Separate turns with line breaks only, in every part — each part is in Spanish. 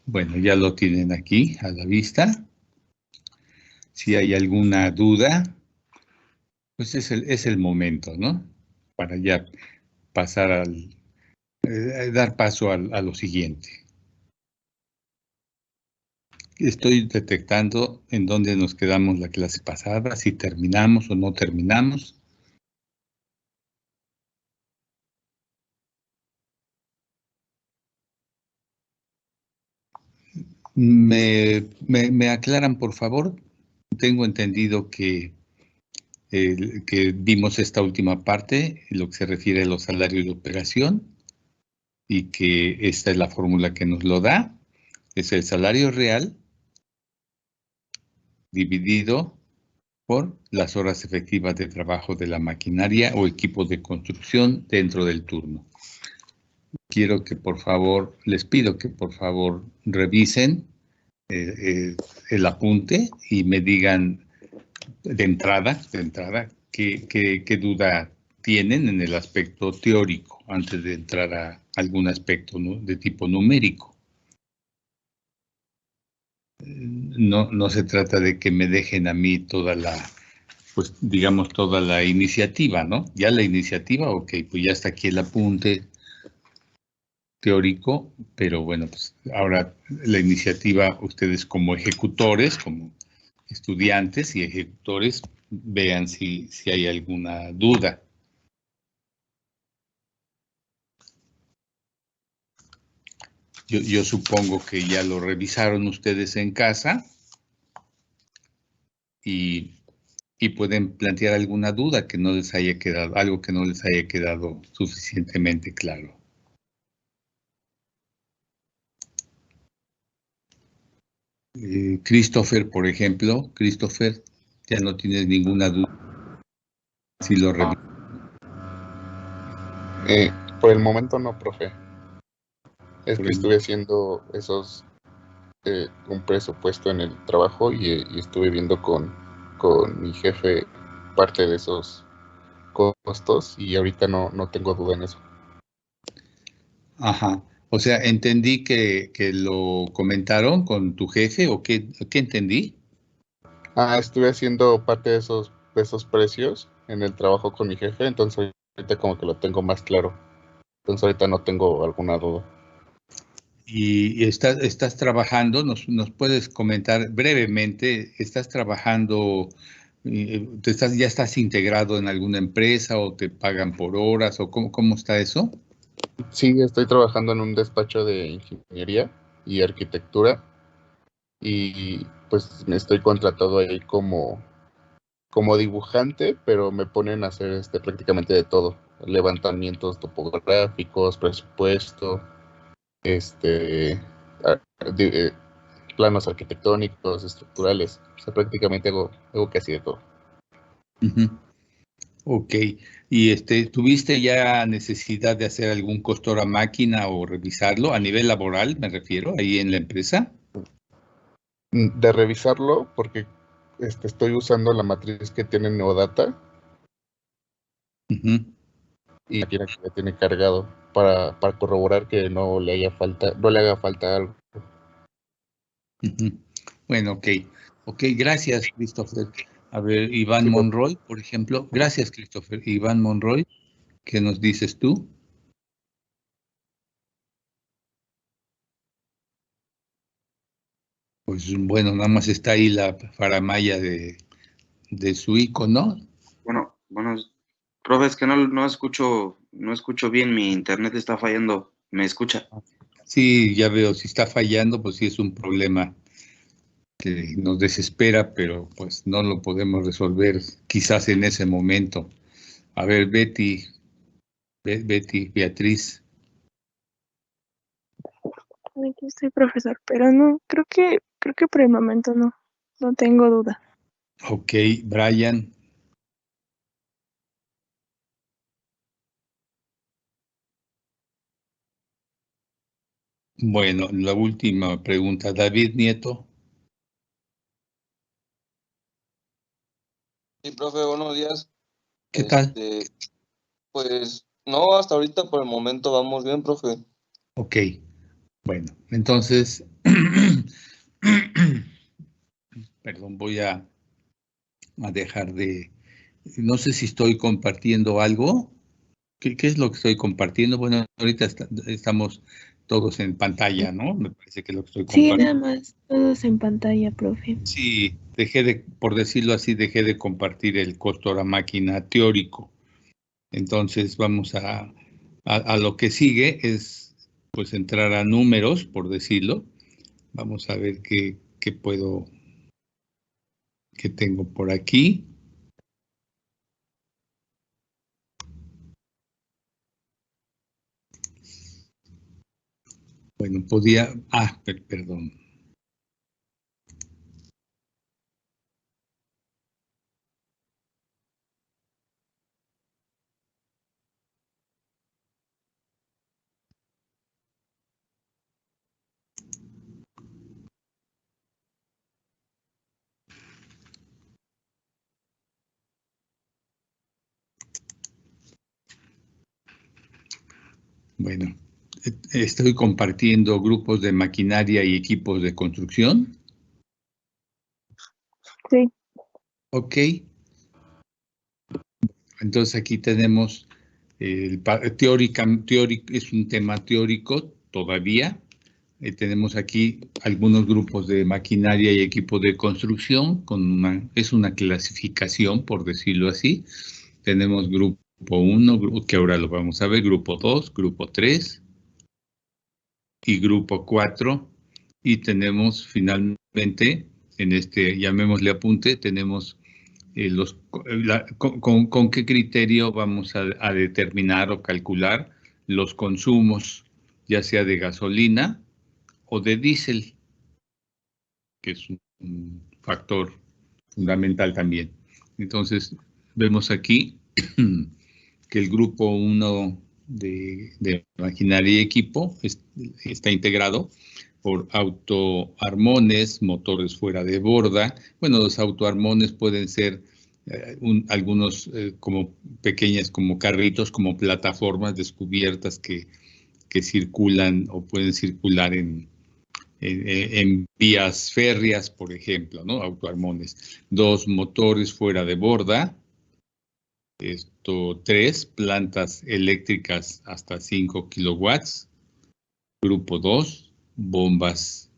Bueno, ya lo tienen aquí a la vista. Si hay alguna duda, pues es el momento, ¿no? Para ya pasar dar paso a lo siguiente. Estoy detectando en dónde nos quedamos la clase pasada, si terminamos o no terminamos. ¿Me aclaran, por favor? Tengo entendido que vimos esta última parte, lo que se refiere a los salarios de operación, y que esta es la fórmula que nos lo da. Es el salario real dividido por las horas efectivas de trabajo de la maquinaria o equipo de construcción dentro del turno. Quiero que por favor, les pido que por favor revisen el apunte y me digan de entrada, qué duda tienen en el aspecto teórico antes de entrar a algún aspecto, ¿no?, de tipo numérico. No se trata de que me dejen a mí toda la, pues digamos, toda la iniciativa, ¿no? Ya la iniciativa, ok, pues ya está aquí el apunte teórico, pero bueno, pues ahora la iniciativa, ustedes como ejecutores, como estudiantes y ejecutores, vean si hay alguna duda. Yo supongo que ya lo revisaron ustedes en casa y pueden plantear alguna duda que no les haya quedado, algo que no les haya quedado suficientemente claro. Christopher, por ejemplo, Christopher, ya no tienes ninguna duda si lo revisas.
Por el momento no, profe. Es
Por
que estuve haciendo un presupuesto en el trabajo y estuve viendo con mi jefe parte de esos costos y ahorita no tengo duda en eso.
Ajá. O sea, entendí que lo comentaron con tu jefe, o qué entendí.
Estuve haciendo parte de esos precios en el trabajo con mi jefe, entonces ahorita como que lo tengo más claro. Entonces ahorita no tengo alguna duda.
Y estás trabajando, nos puedes comentar brevemente, ¿estás trabajando, ya estás integrado en alguna empresa o te pagan por horas o cómo está eso?
Sí, estoy trabajando en un despacho de ingeniería y arquitectura y pues me estoy contratado ahí como dibujante, pero me ponen a hacer prácticamente de todo: levantamientos topográficos, presupuesto, a- di- eh, planos arquitectónicos, estructurales. O sea, prácticamente hago casi de todo.
Ujú. Ok. ¿Y tuviste ya necesidad de hacer algún costor a máquina o revisarlo a nivel laboral, me refiero, ahí en la empresa?
De revisarlo, porque estoy usando la matriz que tiene Neodata
Ujú,
y la máquina que ya tiene cargado para corroborar que no le haga falta algo.
ujú. Bueno, ok. Ok, gracias, Christopher. A ver, Iván
Sí,
Monroy, por ejemplo. Gracias, Christopher. Iván Monroy, ¿qué nos dices tú? Pues bueno, nada más está ahí la faramalla de su icono.
Bueno, profe, es que no escucho bien, mi internet está fallando. ¿Me escucha?
Sí, ya veo, si está fallando, pues sí es un problema que nos desespera, pero pues no lo podemos resolver quizás en ese momento. A ver, Beatriz.
Aquí estoy, profesor, pero no, creo que por el momento no tengo duda.
Ok, Brian. Bueno, la última pregunta, David Nieto.
Sí, profe, buenos días.
¿Qué tal?
Pues no, hasta ahorita por el momento vamos bien, profe.
Ok, bueno, entonces Perdón, voy a dejar de... No sé si estoy compartiendo algo. ¿Qué es lo que estoy compartiendo? Bueno, ahorita estamos todos en pantalla, ¿no? Me parece que lo que estoy
Sí,
compartiendo.
nada más, todos en pantalla, profe.
Sí, por decirlo así, dejé de compartir el costo a máquina teórico. Entonces vamos a lo que sigue, es pues entrar a números, por decirlo. Vamos a ver qué tengo por aquí. Bueno, perdón. Bueno, estoy compartiendo grupos de maquinaria y equipos de construcción.
Sí.
Ok. Entonces aquí tenemos es un tema teórico todavía. Tenemos aquí algunos grupos de maquinaria y equipo de construcción, es una clasificación, por decirlo así. Tenemos grupo 1, que ahora lo vamos a ver, grupo 2, grupo 3 y grupo 4. Y tenemos finalmente, en este, llamémosle apunte, tenemos con qué criterio vamos a determinar o calcular los consumos, ya sea de gasolina o de diésel, que es un factor fundamental también. Entonces, vemos aquí que el grupo 1 de maquinaria y equipo está integrado por autoarmones, motores fuera de borda. Bueno, los autoarmones pueden ser algunos como pequeñas, como carritos, como plataformas descubiertas que circulan o pueden circular en vías férreas, por ejemplo, ¿no? Autoarmones. 2, motores fuera de borda. 3, plantas eléctricas hasta 5 kilowatts. Grupo 2, bombas.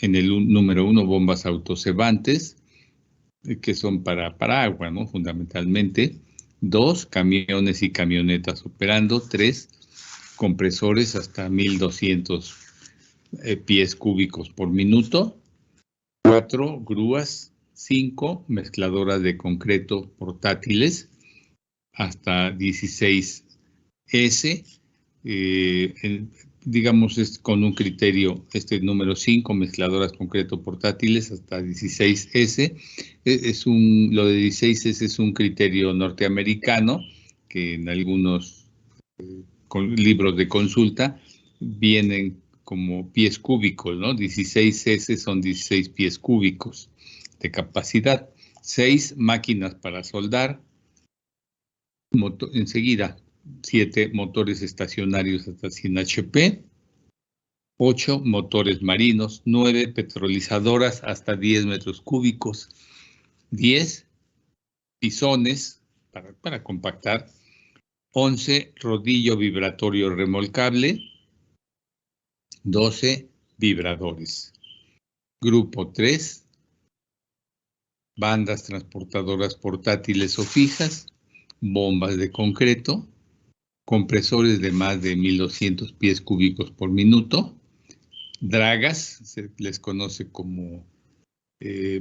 En el número 1, bombas autocebantes, que son para agua, ¿no? Fundamentalmente. 2, camiones y camionetas operando. 3, compresores hasta 1200 pies cúbicos por minuto. 4, grúas. 5, mezcladoras de concreto portátiles hasta 16 S. Digamos, es con un criterio, número 5, mezcladoras concreto portátiles hasta 16 S. Lo de 16 S es un criterio norteamericano que en algunos libros de consulta vienen como pies cúbicos, ¿no? 16 S son 16 pies cúbicos de capacidad. 6, máquinas para soldar. Enseguida, 7, motores estacionarios hasta 100 HP. 8, motores marinos. 9, petrolizadoras hasta 10 metros cúbicos. 10, pisones para compactar. 11, rodillo vibratorio remolcable. 12, vibradores. Grupo 3, bandas transportadoras portátiles o fijas, bombas de concreto, compresores de más de 1200 pies cúbicos por minuto, dragas, se les conoce como,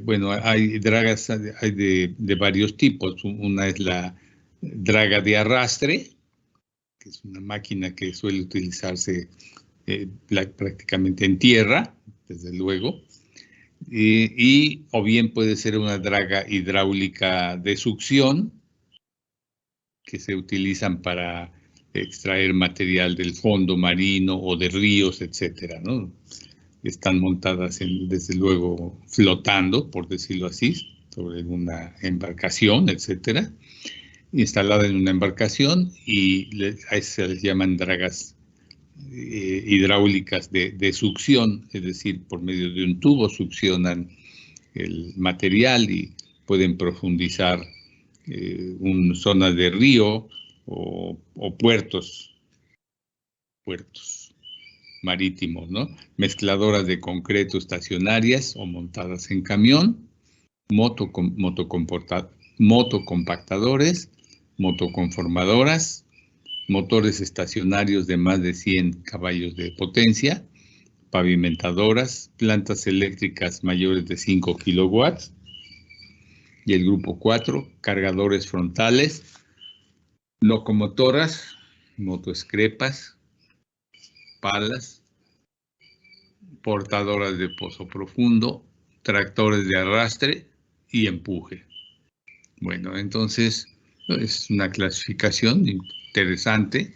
bueno, hay dragas, hay de varios tipos. Una es la draga de arrastre, que es una máquina que suele utilizarse prácticamente en tierra, desde luego, o bien puede ser una draga hidráulica de succión, que se utilizan para extraer material del fondo marino o de ríos, etcétera, ¿no? Están montadas, desde luego, flotando, por decirlo así, sobre una embarcación, etcétera, instalada en una embarcación, y a eso se les llaman dragas hidráulicas de succión, es decir, por medio de un tubo succionan el material y pueden profundizar zonas de río o puertos marítimos, ¿no? Mezcladoras de concreto estacionarias o montadas en camión, motocompactadores, motoconformadoras, motores estacionarios de más de 100 caballos de potencia, pavimentadoras, plantas eléctricas mayores de 5 kilowatts. Y el grupo 4, cargadores frontales, locomotoras, motoescrepas, palas, portadoras de pozo profundo, tractores de arrastre y empuje. Bueno, entonces es una clasificación interesante.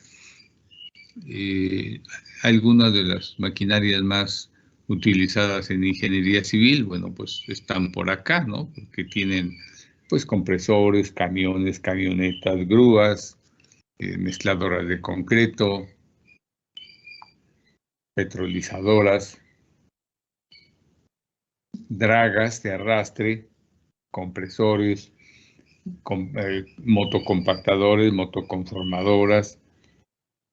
Algunas de las maquinarias más utilizadas en ingeniería civil, bueno, pues están por acá, ¿no? Porque tienen, pues, compresores, camiones, camionetas, grúas, mezcladoras de concreto, petrolizadoras, dragas de arrastre, compresores, motocompactadores, motoconformadoras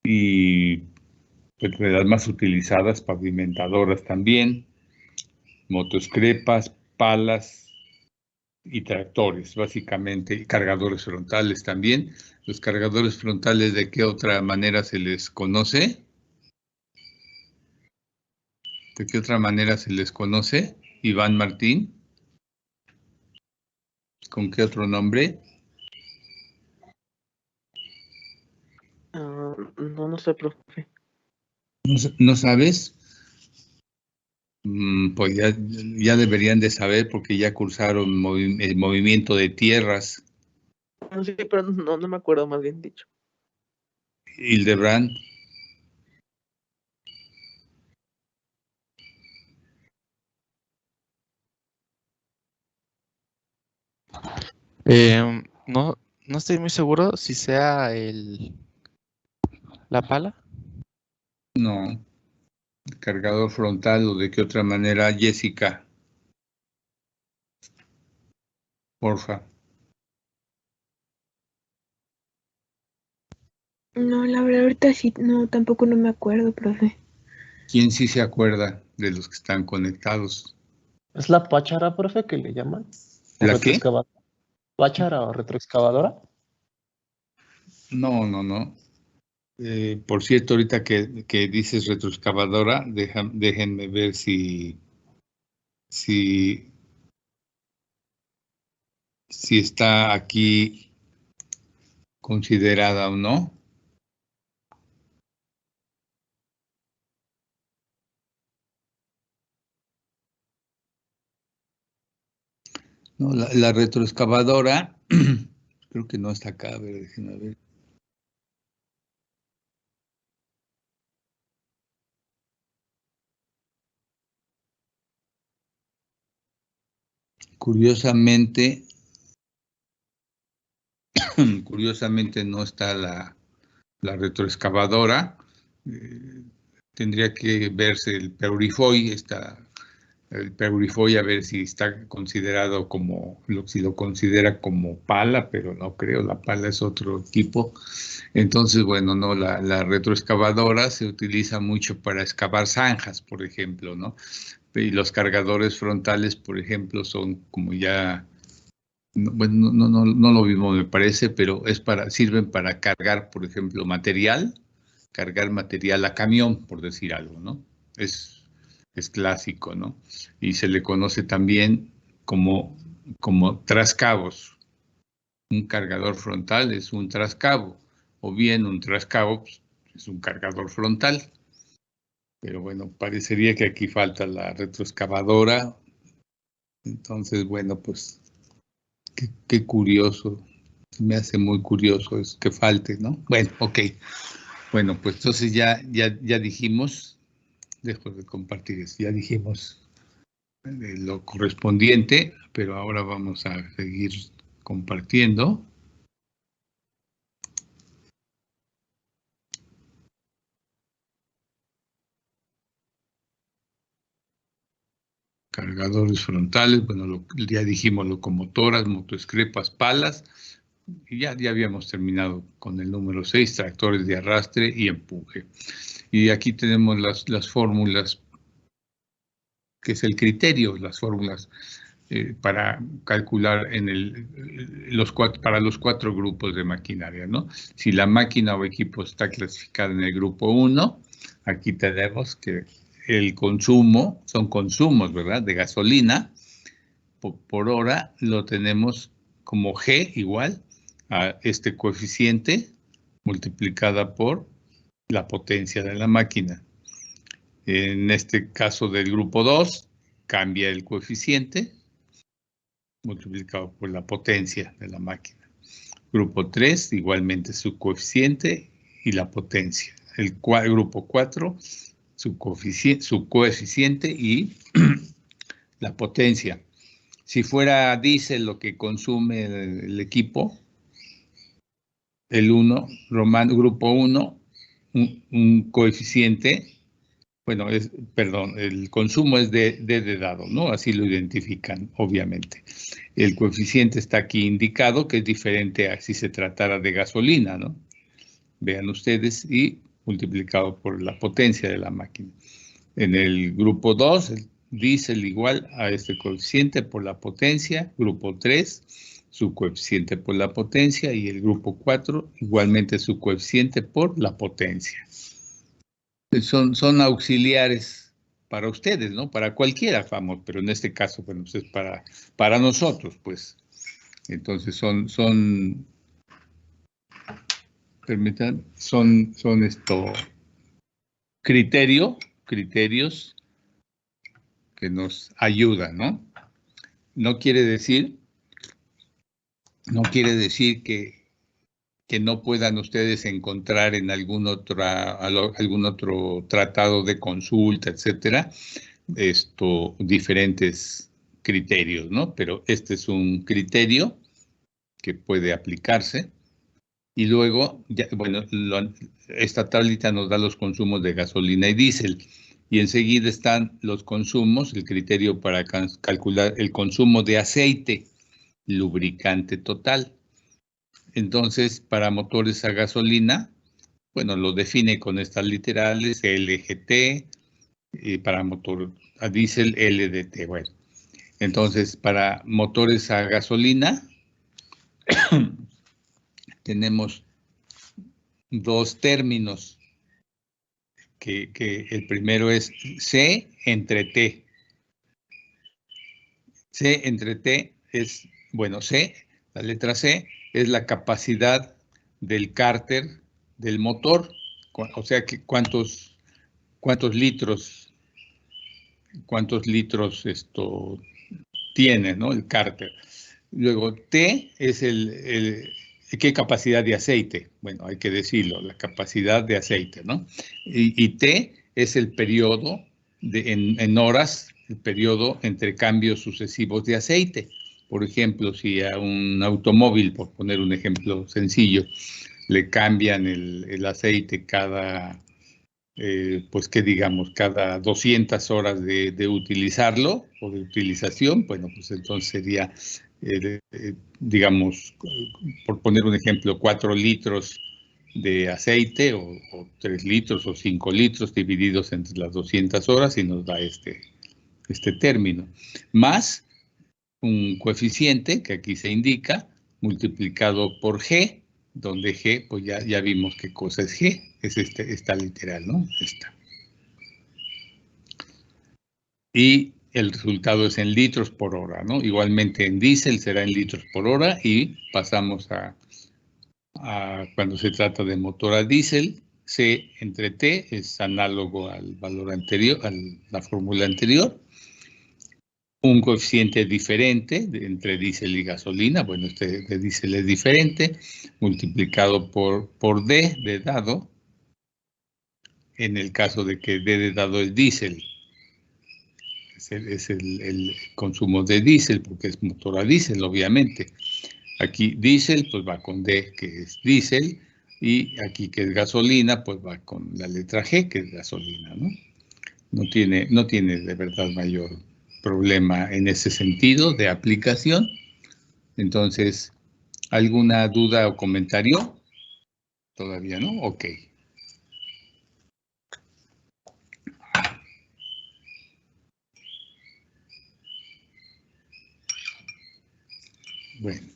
y pues, de las más utilizadas, pavimentadoras también, motoscrepas, palas y tractores, básicamente, y cargadores frontales también. Los cargadores frontales, ¿de qué otra manera se les conoce? ¿De qué otra manera se les conoce? Iván Martín. ¿Con qué otro nombre?
No sé, profe.
¿No sabes? Pues ya deberían de saber porque ya cursaron el movimiento de tierras.
No sé, pero no me acuerdo, más bien dicho.
Hildebrand.
No estoy muy seguro si sea la pala.
No. Cargador frontal o de qué otra manera, Jessica. Porfa.
No, la verdad ahorita sí, no, tampoco no me acuerdo, profe.
¿Quién sí se acuerda de los que están conectados?
¿Es la páchara, profe, que le llaman? ¿O
¿La qué?
retroexcavadora? ¿Páchara o retroexcavadora?
No. Por cierto, ahorita que dices retroexcavadora, déjenme ver si está aquí considerada o no. No, la retroexcavadora, creo que no está acá, a ver, déjenme ver. Curiosamente no está la retroexcavadora. Tendría que verse el Peurifoy, a ver si está considerado si lo considera como pala, pero no creo, la pala es otro tipo. Entonces, bueno, no, la retroexcavadora se utiliza mucho para excavar zanjas, por ejemplo, ¿no? Y los cargadores frontales, por ejemplo, son como ya, bueno, no lo mismo me parece, pero sirven para cargar, por ejemplo, cargar material a camión, por decir algo, ¿no? Es clásico, ¿no? Y se le conoce también como trascabos. Un cargador frontal es un trascabo, o bien un trascabo pues, es un cargador frontal. Pero bueno, parecería que aquí falta la retroexcavadora. Entonces, bueno, pues qué curioso. Me hace muy curioso es que falte, ¿no? Bueno, ok. Bueno, pues entonces ya dijimos, dejo de compartir eso, ya dijimos lo correspondiente, pero ahora vamos a seguir compartiendo. cargadores frontales, bueno, ya dijimos locomotoras, motoescrepas, palas, y ya habíamos terminado con el número 6, tractores de arrastre y empuje. Y aquí tenemos las fórmulas, que es el criterio, las fórmulas para calcular para los 4 grupos de maquinaria, ¿no? Si la máquina o equipo está clasificada en el grupo 1, aquí tenemos que el consumo, son consumos, ¿verdad?, de gasolina por hora, lo tenemos como G igual a este coeficiente multiplicada por la potencia de la máquina. En este caso del grupo 2, cambia el coeficiente multiplicado por la potencia de la máquina. Grupo 3, igualmente su coeficiente y la potencia. El grupo 4, su coeficiente y la potencia. Si fuera diésel lo que consume el equipo, el 1, grupo 1, un coeficiente, bueno, el consumo es de dado, ¿no? Así lo identifican, obviamente. El coeficiente está aquí indicado, que es diferente a si se tratara de gasolina, ¿no? Vean ustedes, y multiplicado por la potencia de la máquina. En el grupo 2, el diésel igual a este coeficiente por la potencia. Grupo 3, su coeficiente por la potencia. Y el grupo 4, igualmente su coeficiente por la potencia. Son auxiliares para ustedes, ¿no? Para cualquiera, vamos, pero en este caso, bueno, pues es para nosotros, pues. Entonces permitan, son criterios que nos ayudan, ¿no? No quiere decir que no puedan ustedes encontrar en algún otro tratado de consulta, etcétera, diferentes criterios, ¿no? Pero este es un criterio que puede aplicarse. Y luego, esta tablita nos da los consumos de gasolina y diésel. Y enseguida están los consumos, el criterio para calcular el consumo de aceite, lubricante total. Entonces, para motores a gasolina, bueno, lo define con estas literales, LGT, y para motor a diésel, LDT. Bueno, entonces, para motores a gasolina, tenemos 2 términos, que el primero es C entre T. C entre T es, bueno, la letra C es la capacidad del cárter del motor, o sea que cuántos litros tiene, ¿no?, el cárter. Luego T es ¿qué capacidad de aceite? Bueno, hay que decirlo, la capacidad de aceite, ¿no? Y T es el periodo en horas, el periodo entre cambios sucesivos de aceite. Por ejemplo, si a un automóvil, por poner un ejemplo sencillo, le cambian el aceite cada, pues qué digamos, cada 200 horas de utilizarlo o de utilización, bueno, pues entonces sería, digamos, por poner un ejemplo, 4 litros de aceite o 3 litros o 5 litros divididos entre las 200 horas y nos da este término, más un coeficiente que aquí se indica multiplicado por G, donde G, pues ya vimos qué cosa es G, es esta literal, ¿no? Esta. Y el resultado es en litros por hora, ¿no? Igualmente en diésel será en litros por hora y pasamos a cuando se trata de motor a diésel, C entre T es análogo al valor anterior, a la fórmula anterior. Un coeficiente diferente entre diésel y gasolina, bueno, este de diésel es diferente, multiplicado por D de dado, en el caso de que D de dado es diésel. Es el consumo de diésel, porque es motor a diésel, obviamente. Aquí diésel, pues va con D, que es diésel, y aquí que es gasolina, pues va con la letra G, que es gasolina, ¿no? No tiene de verdad mayor problema en ese sentido de aplicación. Entonces, ¿alguna duda o comentario? ¿Todavía no? Ok. Bueno.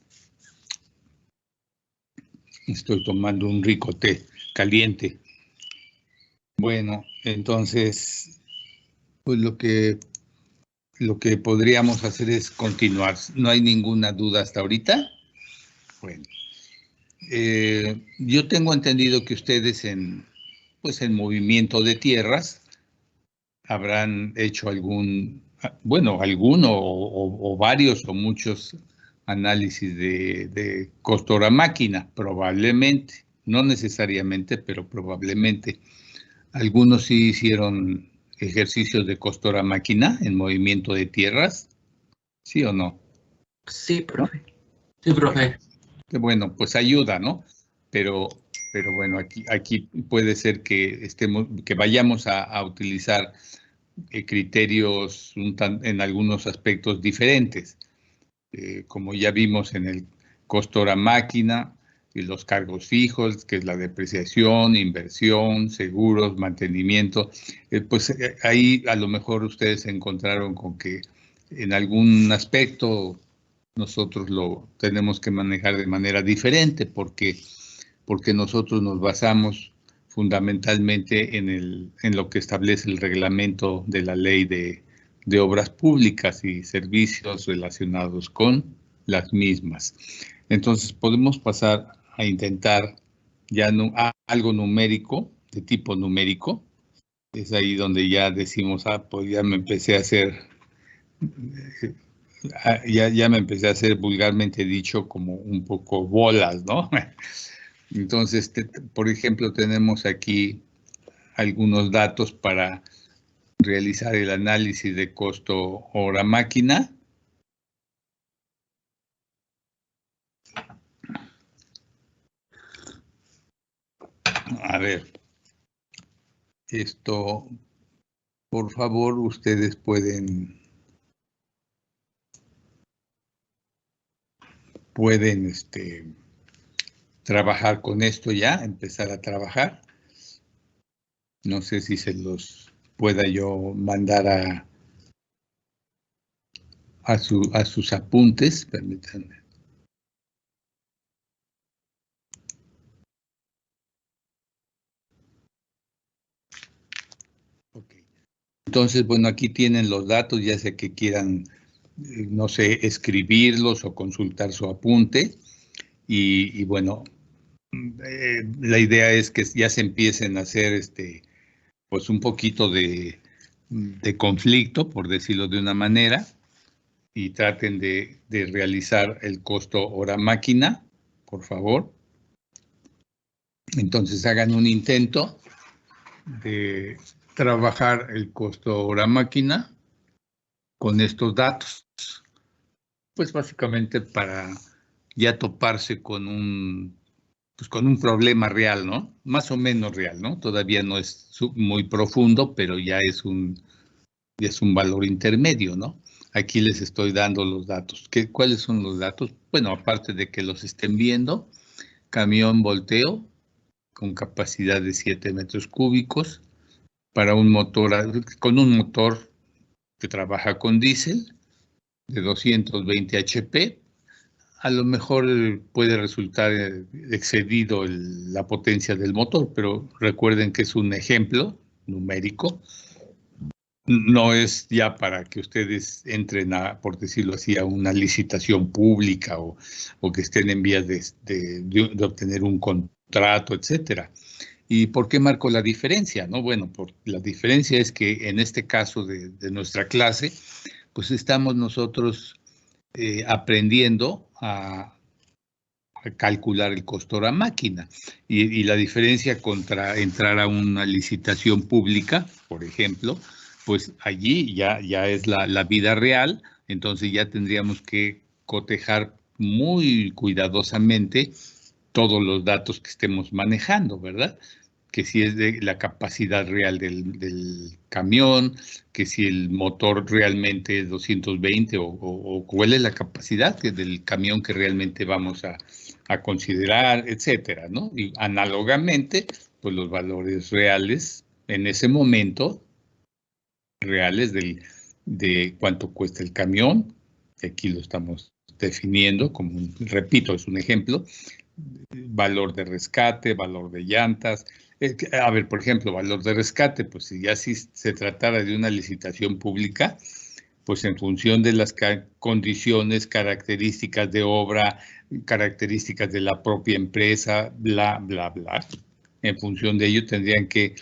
Estoy tomando un rico té caliente. Bueno, entonces, pues lo que podríamos hacer es continuar. ¿No hay ninguna duda hasta ahorita? Bueno, yo tengo entendido que ustedes en movimiento de tierras habrán hecho alguno o varios o muchos análisis de costo hora máquina, probablemente, no necesariamente, pero probablemente. Algunos sí hicieron ejercicios de costo hora máquina en movimiento de tierras, ¿sí o no?
Sí, profe. Sí, profe.
Bueno, pues ayuda, ¿no? Pero bueno, aquí puede ser que vayamos a utilizar criterios en algunos aspectos diferentes. Como ya vimos en el costo hora máquina y los cargos fijos, que es la depreciación, inversión, seguros, mantenimiento, pues ahí a lo mejor ustedes se encontraron con que en algún aspecto nosotros lo tenemos que manejar de manera diferente porque nosotros nos basamos fundamentalmente en lo que establece el reglamento de la ley de obras públicas y servicios relacionados con las mismas. Entonces podemos pasar a intentar ya algo numérico, de tipo numérico. Es ahí donde ya decimos, pues ya me empecé a hacer, ya me empecé a hacer vulgarmente dicho como un poco bolas, ¿no? Entonces, por ejemplo, tenemos aquí algunos datos para realizar el análisis de costo hora máquina. A ver, esto, por favor, ustedes pueden trabajar con esto ya, empezar a trabajar. No sé si se los pueda yo mandar a sus apuntes, permítanme. Ok. Entonces, bueno, aquí tienen los datos, ya sea que quieran, no sé, escribirlos o consultar su apunte. Y bueno, la idea es que ya se empiecen a hacer pues un poquito de conflicto, por decirlo de una manera, y traten de realizar el costo hora máquina, por favor. Entonces hagan un intento de trabajar el costo hora máquina con estos datos, pues básicamente para ya toparse con un problema real, ¿no? Más o menos real, ¿no? Todavía no es muy profundo, pero ya es un valor intermedio, ¿no? Aquí les estoy dando los datos. ¿Cuáles son los datos? Bueno, aparte de que los estén viendo, camión volteo con capacidad de 7 metros cúbicos para con un motor que trabaja con diésel de 220 HP. A lo mejor puede resultar excedido la potencia del motor, pero recuerden que es un ejemplo numérico. No es ya para que ustedes entren por decirlo así, a una licitación pública o que estén en vías de obtener un contrato, etcétera. ¿Y por qué marco la diferencia? ¿No? Bueno, la diferencia es que en este caso de nuestra clase, pues estamos nosotros aprendiendo a calcular el costo hora máquina. Y la diferencia contra entrar a una licitación pública, por ejemplo, pues allí ya es la vida real, entonces ya tendríamos que cotejar muy cuidadosamente todos los datos que estemos manejando, ¿verdad? que si es de la capacidad real del camión, que si el motor realmente es 220 o cuál es la capacidad del camión que realmente vamos a considerar, etcétera, ¿no? Y análogamente, pues los valores reales en ese momento, reales de cuánto cuesta el camión, que aquí lo estamos definiendo como, repito, es un ejemplo, valor de rescate, valor de llantas. A ver, por ejemplo, valor de rescate, pues si ya si se tratara de una licitación pública, pues en función de las condiciones, características de obra, características de la propia empresa, bla, bla, bla, en función de ello tendrían que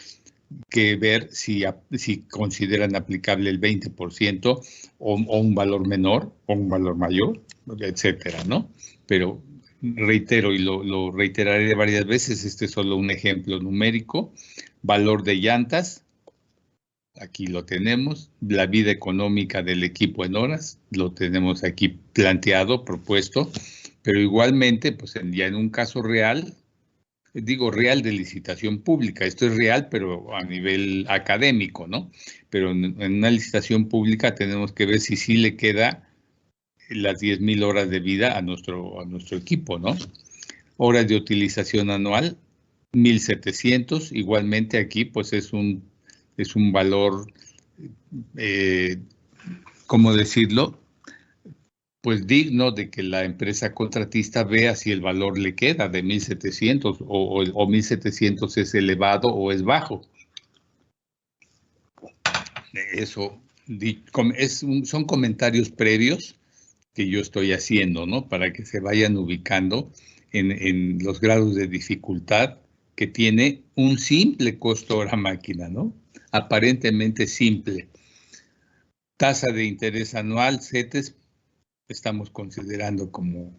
ver si consideran aplicable el 20% o un valor menor o un valor mayor, etcétera, ¿no? Pero reitero y lo reiteraré varias veces, este es solo un ejemplo numérico. Valor de llantas, aquí lo tenemos. La vida económica del equipo en horas, lo tenemos aquí planteado, propuesto, pero igualmente, pues ya en un caso real, digo real de licitación pública, esto es real, pero a nivel académico, ¿no? Pero en una licitación pública tenemos que ver si sí le queda las 10,000 horas de vida a nuestro equipo, ¿no? Horas de utilización anual, 1,700, igualmente aquí pues es un valor, ¿cómo decirlo? Pues digno de que la empresa contratista vea si el valor le queda de 1,700 o 1,700 es elevado o es bajo. Eso son comentarios previos que yo estoy haciendo, ¿no? Para que se vayan ubicando en los grados de dificultad que tiene un simple costo hora máquina, ¿no? Aparentemente simple. Tasa de interés anual, CETES, estamos considerando como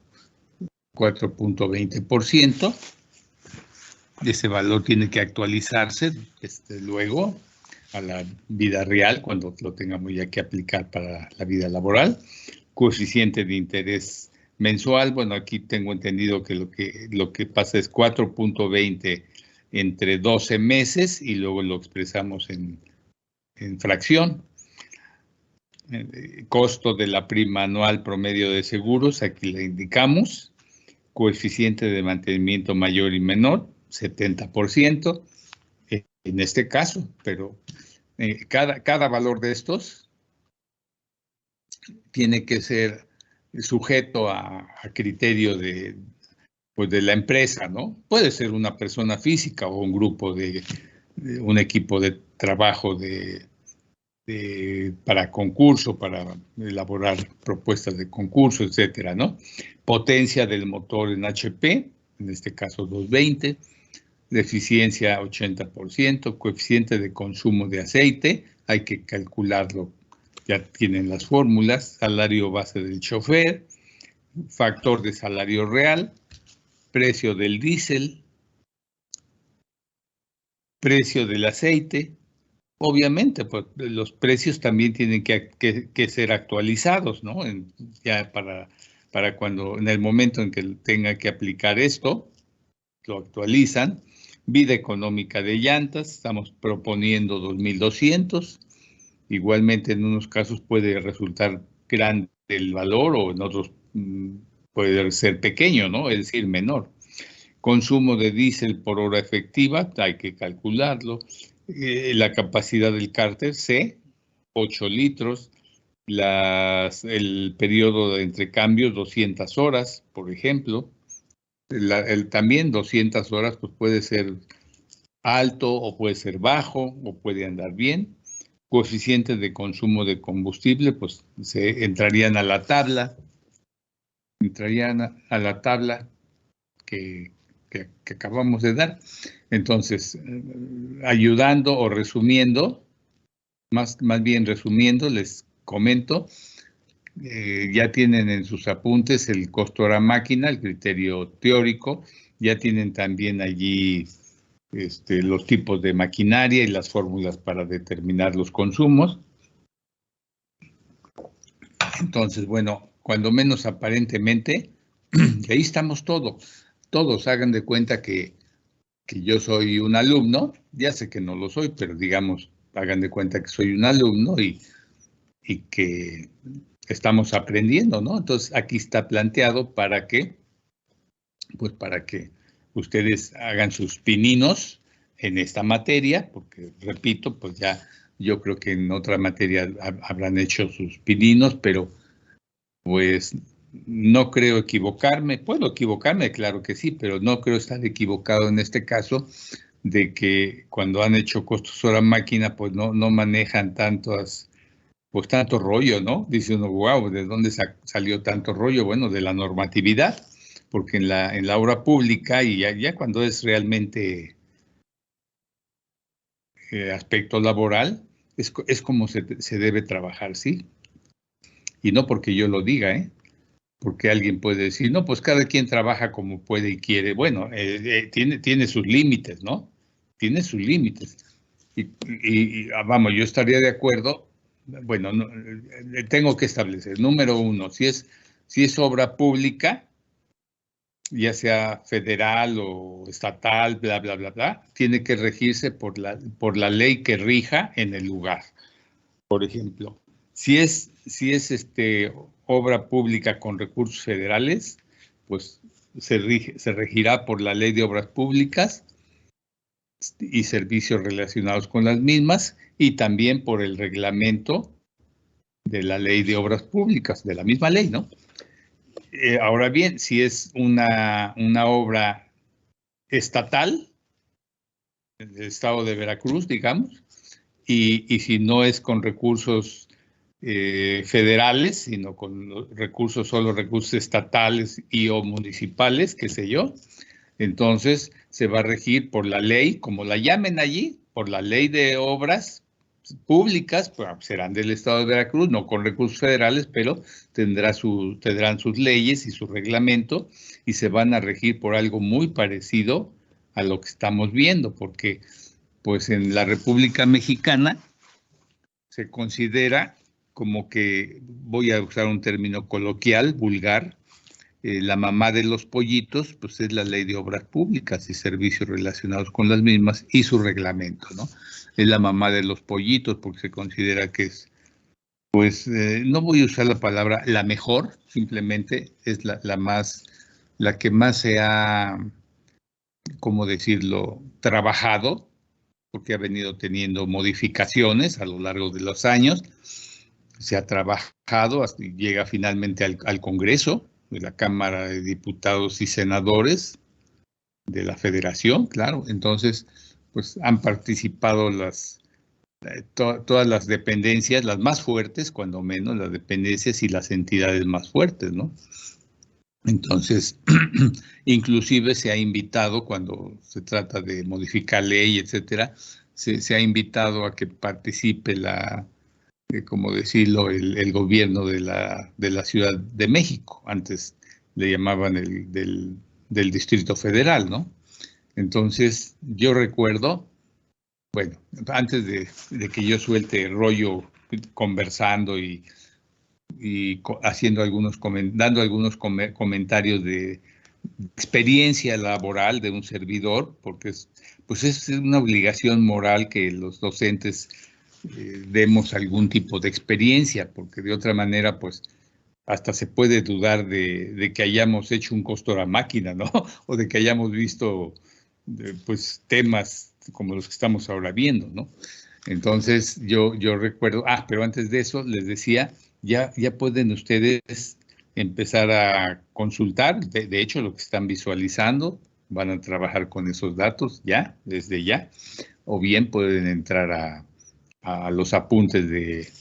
4.20%. Ese valor tiene que actualizarse, luego, a la vida real, cuando lo tengamos ya que aplicar para la vida laboral. Coeficiente de interés mensual, bueno, aquí tengo entendido que lo que pasa es 4.20 entre 12 meses y luego lo expresamos en fracción. Costo de la prima anual promedio de seguros, aquí le indicamos. Coeficiente de mantenimiento mayor y menor, 70%, en este caso, pero cada valor de estos tiene que ser sujeto a criterio de la empresa, ¿no? Puede ser una persona física o un grupo de un equipo de trabajo para concurso, para elaborar propuestas de concurso, etcétera, ¿no? Potencia del motor en HP, en este caso 220, de eficiencia 80%, coeficiente de consumo de aceite, hay que calcularlo, ya tienen las fórmulas, salario base del chofer, factor de salario real, precio del diésel, precio del aceite. Obviamente, pues los precios también tienen que ser actualizados, ¿no? Ya para cuando, en el momento en que tenga que aplicar esto, lo actualizan. Vida económica de llantas, estamos proponiendo 2,200. Igualmente, en unos casos puede resultar grande el valor o en otros puede ser pequeño, ¿no? Es decir, menor. Consumo de diésel por hora efectiva, hay que calcularlo. La capacidad del cárter, C, 8 litros. El periodo de entrecambio, 200 horas, por ejemplo. También 200 horas pues puede ser alto o puede ser bajo o puede andar bien. Coeficientes de consumo de combustible, pues entrarían a la tabla. Entrarían a la tabla que acabamos de dar. Entonces, ayudando o resumiendo, más bien resumiendo, les comento, ya tienen en sus apuntes el costo hora máquina, el criterio teórico, ya tienen también allí los tipos de maquinaria y las fórmulas para determinar los consumos. Entonces, bueno, cuando menos aparentemente, ahí estamos todos hagan de cuenta que que yo soy un alumno, ya sé que no lo soy, pero digamos, hagan de cuenta que soy un alumno y que estamos aprendiendo, ¿no? Entonces, aquí está planteado para que, pues para que ustedes hagan sus pininos en esta materia, porque, repito, pues ya yo creo que en otra materia habrán hecho sus pininos, pero pues no creo equivocarme. Puedo equivocarme, claro que sí, pero no creo estar equivocado en este caso de que cuando han hecho costos hora máquina, pues no manejan tanto rollo, ¿no? Dice uno, wow, ¿de dónde salió tanto rollo? Bueno, de la normatividad, porque en la obra pública y ya cuando es realmente aspecto laboral, es como se debe trabajar, ¿sí? Y no porque yo lo diga, ¿eh? Porque alguien puede decir, no, pues cada quien trabaja como puede y quiere. Bueno, tiene sus límites, ¿no? Tiene sus límites. Vamos, yo estaría de acuerdo, bueno, tengo que establecer, número uno, si es obra pública, ya sea federal o estatal, bla, bla, bla, bla, tiene que regirse por la ley que rija en el lugar. Por ejemplo, si es obra pública con recursos federales, pues se regirá por la Ley de Obras Públicas y servicios relacionados con las mismas y también por el reglamento de la Ley de Obras Públicas, de la misma ley, ¿no? Ahora bien, si es una obra estatal, del estado de Veracruz, digamos, y si no es con recursos federales, sino con solo recursos estatales y o municipales, qué sé yo, entonces se va a regir por la ley, como la llamen allí, por la ley de obras públicas, pues serán del estado de Veracruz, no con recursos federales, pero tendrán sus leyes y su reglamento y se van a regir por algo muy parecido a lo que estamos viendo, porque pues en la República Mexicana se considera como que, voy a usar un término coloquial, vulgar, la mamá de los pollitos, pues es la Ley de Obras Públicas y servicios relacionados con las mismas y su reglamento, ¿no? Es la mamá de los pollitos porque se considera que es, pues, no voy a usar la palabra la mejor, simplemente es la que más se ha, ¿cómo decirlo?, trabajado, porque ha venido teniendo modificaciones a lo largo de los años, se ha trabajado hasta que llega finalmente al Congreso, de la Cámara de Diputados y Senadores de la Federación, claro. Entonces, pues han participado todas las dependencias, las más fuertes, cuando menos, las dependencias y las entidades más fuertes, ¿no? Entonces, inclusive se ha invitado, cuando se trata de modificar ley, etcétera, se ha invitado a que participe como decirlo, el gobierno de la Ciudad de México. Antes le llamaban del Distrito Federal, ¿no? Entonces, yo recuerdo, bueno, antes de que yo suelte rollo conversando y haciendo dando algunos comentarios de experiencia laboral de un servidor, porque pues es una obligación moral que los docentes demos algún tipo de experiencia, porque de otra manera, pues, hasta se puede dudar de que hayamos hecho un costo a máquina, ¿no? O de que hayamos visto, pues, temas como los que estamos ahora viendo, ¿no? Entonces, yo recuerdo, pero antes de eso, les decía, ya pueden ustedes empezar a consultar, de hecho, lo que están visualizando, van a trabajar con esos datos ya, desde ya, o bien pueden entrar a los apuntes de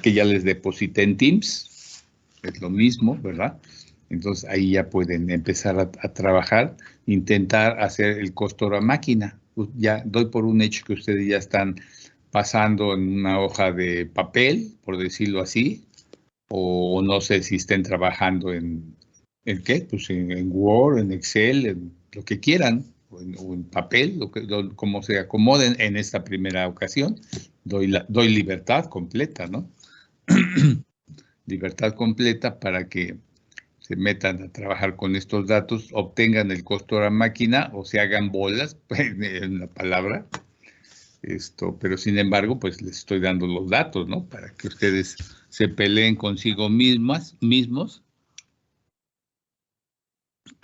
que ya les deposité en Teams, es lo mismo, ¿verdad? Entonces ahí ya pueden empezar a trabajar, intentar hacer el costo hora máquina. Ya doy por un hecho que ustedes ya están pasando en una hoja de papel, por decirlo así, o no sé si estén trabajando en ¿qué? Pues en Word, en Excel, en lo que quieran, o en papel, como se acomoden en esta primera ocasión. Doy libertad completa, ¿no? Libertad completa para que se metan a trabajar con estos datos, obtengan el costo hora máquina o se hagan bolas, en la palabra. Pero sin embargo, pues les estoy dando los datos, ¿no? Para que ustedes se peleen consigo mismos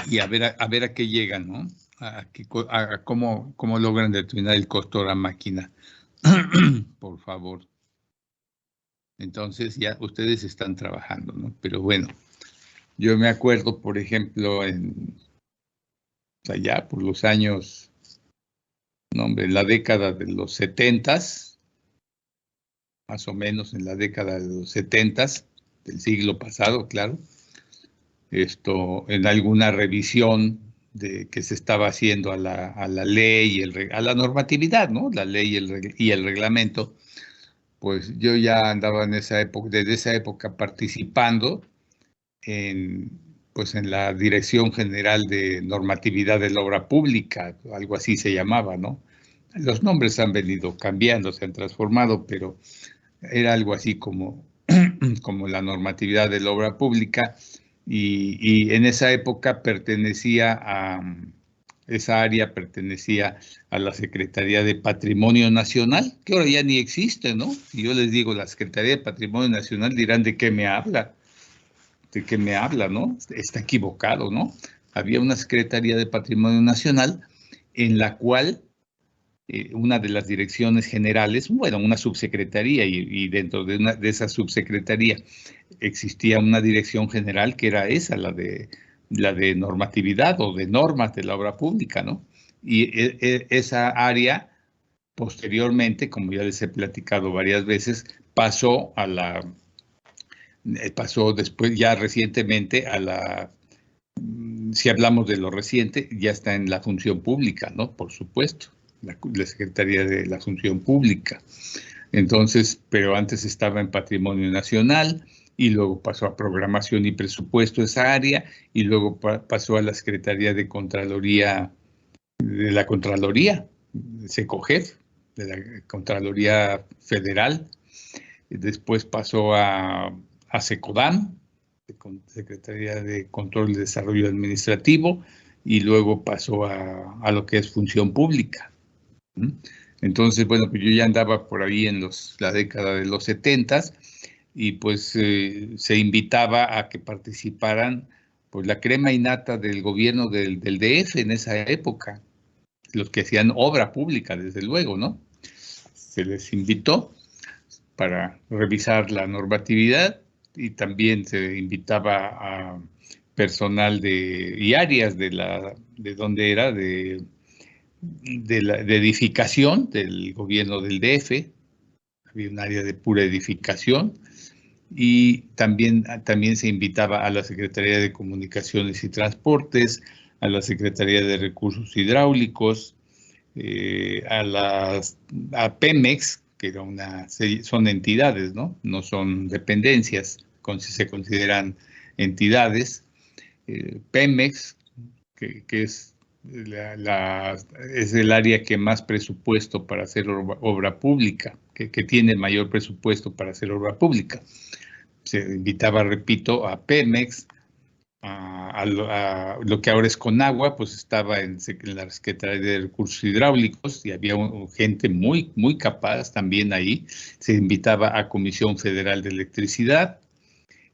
y a ver a qué llegan, ¿no? A cómo logran determinar el costo hora máquina. Por favor. Entonces ya ustedes están trabajando, ¿no? Pero bueno, yo me acuerdo, por ejemplo, allá por los años, no, hombre, en la década de los 70s, más o menos en la década de los 70s, del siglo pasado, claro, en alguna revisión que se estaba haciendo a la ley, a la normatividad, ¿no? La ley y el reglamento, pues yo ya andaba en esa época, desde esa época participando en la Dirección General de Normatividad de la Obra Pública, algo así se llamaba, ¿no? Los nombres han venido cambiando, se han transformado, pero era algo así como la normatividad de la obra pública, y en esa época esa área pertenecía a la Secretaría de Patrimonio Nacional, que ahora ya ni existe, ¿no? Si yo les digo la Secretaría de Patrimonio Nacional, dirán, ¿de qué me habla? ¿De qué me habla, no? Está equivocado, ¿no? Había una Secretaría de Patrimonio Nacional en la cual una de las direcciones generales, bueno, una subsecretaría, y dentro de esa subsecretaría existía una dirección general que era esa, la de normatividad o de normas de la obra pública, ¿no? Y esa área, posteriormente, como ya les he platicado varias veces, pasó después, ya recientemente, si hablamos de lo reciente, ya está en la función pública, ¿no? Por supuesto, la Secretaría de la Función Pública. Entonces, pero antes estaba en Patrimonio Nacional, y luego pasó a Programación y Presupuesto esa área, y luego pasó a la Secretaría de Contraloría, SECOGEF, de la Contraloría Federal. Después pasó a SECODAM, Secretaría de Control y Desarrollo Administrativo, y luego pasó a lo que es Función Pública. Entonces, bueno, pues yo ya andaba por ahí en la década de los 70s, y pues se invitaba a que participaran pues la crema innata del gobierno del DF en esa época, los que hacían obra pública, desde luego, ¿no? Se les invitó para revisar la normatividad, y también se invitaba a personal y áreas de donde era, de edificación del gobierno del DF. Había un área de pura edificación, y también se invitaba a la Secretaría de Comunicaciones y Transportes, a la Secretaría de Recursos Hidráulicos, a Pemex, que son entidades, ¿no? No son dependencias, se consideran entidades. Pemex, que es el área que más presupuesto para hacer obra pública, que tiene mayor presupuesto para hacer obra pública. Se invitaba, repito, a Pemex, a lo que ahora es Conagua, pues estaba en la Secretaría de Recursos Hidráulicos, y había gente muy, muy capaz también ahí. Se invitaba a Comisión Federal de Electricidad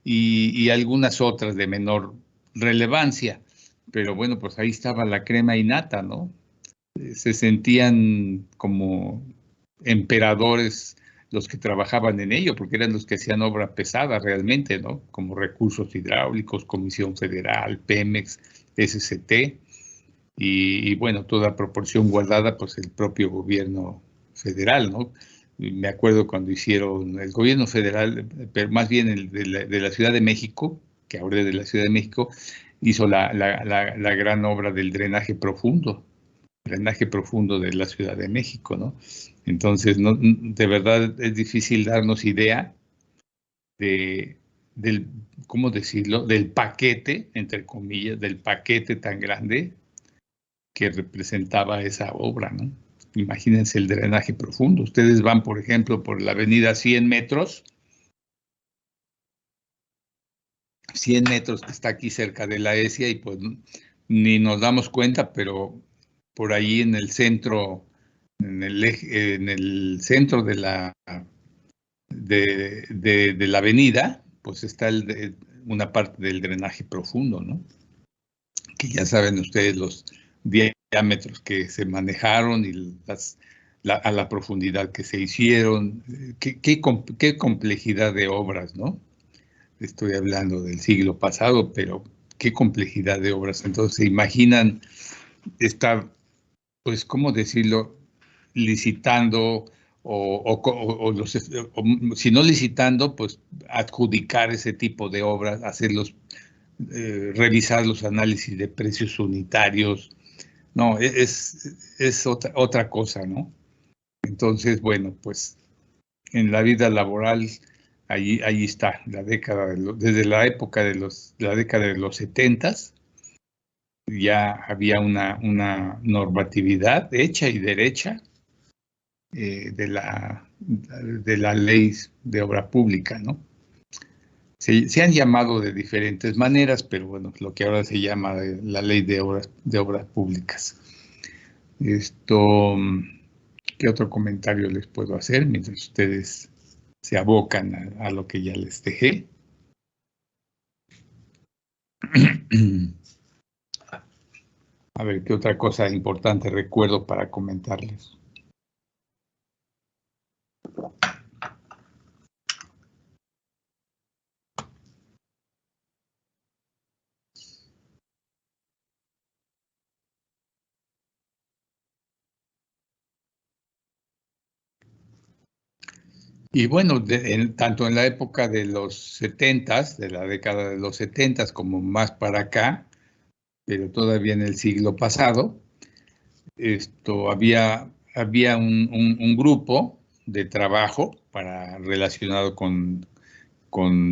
y algunas otras de menor relevancia. Pero bueno, pues ahí estaba la crema innata, ¿no? Se sentían como emperadores los que trabajaban en ello, porque eran los que hacían obra pesada realmente, ¿no? Como Recursos Hidráulicos, Comisión Federal, Pemex, SCT, y bueno, toda proporción guardada, pues el propio gobierno federal, ¿no? Me acuerdo cuando hicieron el gobierno federal, pero más bien el de la Ciudad de México, que ahora es de la Ciudad de México, hizo la gran obra del drenaje profundo de la Ciudad de México, ¿no? Entonces, de verdad es difícil darnos idea ¿cómo decirlo?, del paquete, entre comillas, del paquete tan grande que representaba esa obra, ¿no? Imagínense el drenaje profundo. Ustedes van, por ejemplo, por la avenida 100 metros, 100 metros que está aquí cerca de la ESIA y pues ni nos damos cuenta, pero por ahí en el centro, en el centro de la avenida, pues está una parte del drenaje profundo, ¿no? Que ya saben ustedes los diámetros que se manejaron y a la profundidad que se hicieron. Qué complejidad de obras, ¿no? Estoy hablando del siglo pasado, pero qué complejidad de obras. Entonces, se imaginan estar, pues, ¿cómo decirlo? Licitando si no licitando, pues adjudicar ese tipo de obras, hacerlos, revisar los análisis de precios unitarios. No, es otra cosa, ¿no? Entonces, bueno, pues en la vida laboral, ahí está, desde la época de la década de los 70s, ya había una normatividad hecha y derecha de la ley de obra pública, ¿no? Se han llamado de diferentes maneras, pero bueno, lo que ahora se llama la ley de obras públicas. ¿Qué otro comentario les puedo hacer mientras ustedes se abocan a lo que ya les dejé? A ver, ¿qué otra cosa importante recuerdo para comentarles? Y bueno, tanto en la época de los 70s, de la década de los 70s, como más para acá, pero todavía en el siglo pasado, había un grupo de trabajo relacionado con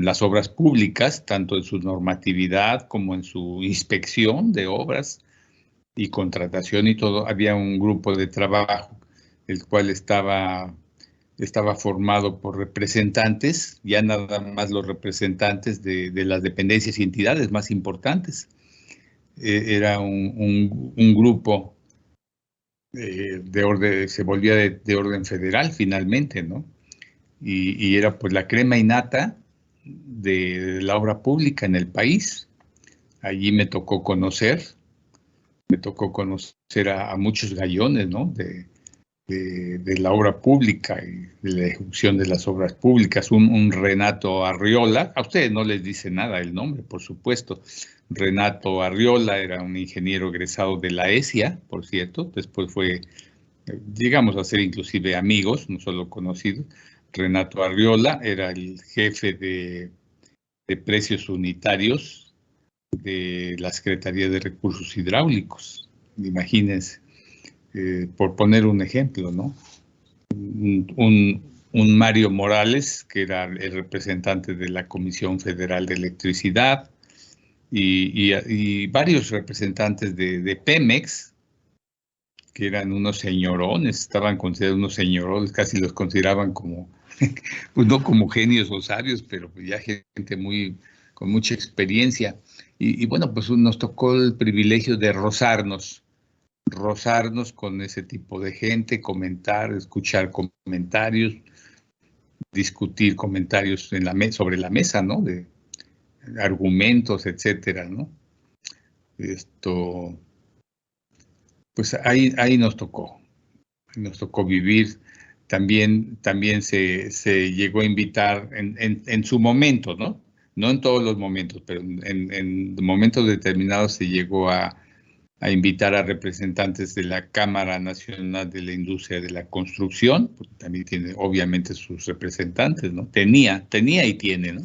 las obras públicas, tanto en su normatividad como en su inspección de obras y contratación y todo. Había un grupo de trabajo, el cual estaba formado por representantes, ya nada más los representantes de las dependencias y entidades más importantes. Era un grupo se volvía de orden federal finalmente, ¿no? Y era pues la crema innata de la obra pública en el país. Allí me tocó conocer a muchos gallones, ¿no? De la obra pública y de la ejecución de las obras públicas. Un Renato Arriola, a ustedes no les dice nada el nombre, por supuesto. Renato Arriola era un ingeniero egresado de la ESIA, por cierto, después llegamos a ser inclusive amigos, no solo conocidos. Renato Arriola era el jefe de precios unitarios de la Secretaría de Recursos Hidráulicos. Imagínense, por poner un ejemplo, ¿no? Un Mario Morales, que era el representante de la Comisión Federal de Electricidad, y varios representantes de Pemex, que eran unos señorones, estaban considerados unos señorones, casi los consideraban como, pues no como genios o sabios, pero ya gente con mucha experiencia. Y bueno, pues nos tocó el privilegio de rozarnos con ese tipo de gente, escuchar comentarios, discutir comentarios sobre la mesa, ¿no? De argumentos, etcétera, ¿no? Pues ahí nos tocó vivir. También se llegó a invitar en su momento, ¿no? No en todos los momentos, pero en momentos determinados se llegó a invitar a representantes de la Cámara Nacional de la Industria de la Construcción, porque también tiene obviamente sus representantes, ¿no? Tenía y tiene, ¿no?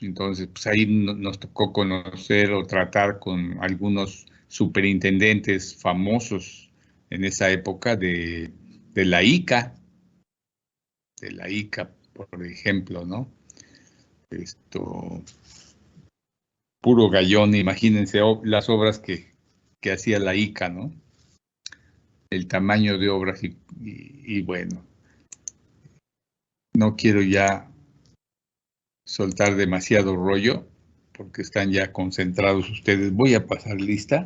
Entonces, pues ahí nos tocó conocer o tratar con algunos superintendentes famosos en esa época de la ICA, por ejemplo, ¿no? Puro gallón, imagínense las obras que hacía la ICA, ¿no? El tamaño de obras y bueno, no quiero ya soltar demasiado rollo, porque están ya concentrados ustedes. Voy a pasar lista.